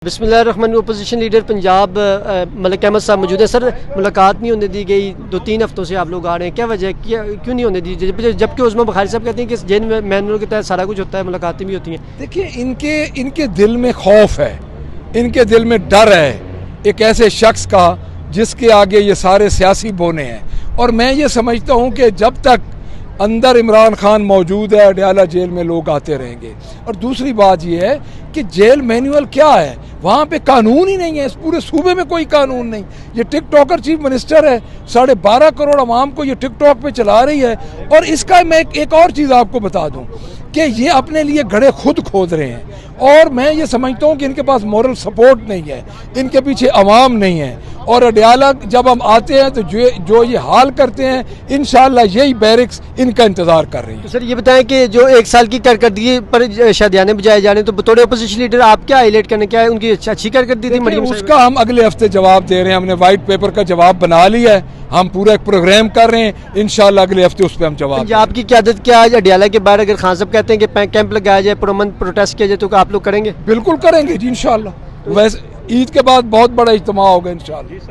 बिस्मिल्लाहिर्रहमानिर्रहीम। Opposition leader Punjab Malik Ahmad साहब मौजूद है। सर, मुलाकात नहीं होने दी गई, 2-3 हफ्तों से आप लोग आ रहे हैं, क्या वजह, क्यों नहीं होने दी? जबकि उस्मा बुखारी साहब कहते हैं कि जेल में मैनुअल के तहत सारा कुछ होता है, मुलाकातें भी होती हैं। देखिए, इनके दिल में खौफ है, इनके दिल में डर है एक ऐसे शख्स का जिसके आगे ये सारे सियासी बोने हैं। और मैं ये समझता हूँ कि जब तक अंदर इमरान खान मौजूद है, अडयाला जेल में लोग आते रहेंगे। और दूसरी बात यह है कि जेल मैनुअल क्या है, वहाँ पे कानून ही नहीं है, इस पूरे सूबे में कोई कानून नहीं। ये टिकटॉकर चीफ मिनिस्टर है, 12.5 करोड़ अवाम को ये टिकटॉक पे चला रही है। और इसका मैं एक और चीज़ आपको बता दूं कि ये अपने लिए गड्ढे खुद खोद रहे हैं। और मैं ये समझता हूँ कि इनके पास मॉरल सपोर्ट नहीं है, इनके पीछे अवाम नहीं है। और अडयाला जब हम आते हैं तो जो ये हाल करते हैं, इंशाल्लाह यही बैरिक्स इनका इंतजार कर रही है। तो सर ये बताएं कि जो 1 साल की कारकर्दगी पर शादियाने बजाए जा रहे हैं, तो बतौर अपोजिशन लीडर आप क्या हाईलाइट करने, क्या है उनकी अच्छी कारकर्दगी थी? उसका हम अगले हफ्ते जवाब दे रहे हैं, हमने व्हाइट पेपर का जवाब बना लिया है, हम पूरा एक प्रोग्राम कर रहे हैं, इंशाल्लाह अगले हफ्ते उस पर हम जवाब। पंजाब की क़यादत क्या आज अडयाला के बाहर अगर खान साहब कहते हैं कि कैंप लगाया जाए, पुरअमन प्रोटेस्ट किया जाए, तो आप लोग करेंगे? बिल्कुल करेंगे जी, इंशाल्लाह। वैसे ईद के बाद बहुत बड़ा इज्तिमा होगा इंशाल्लाह।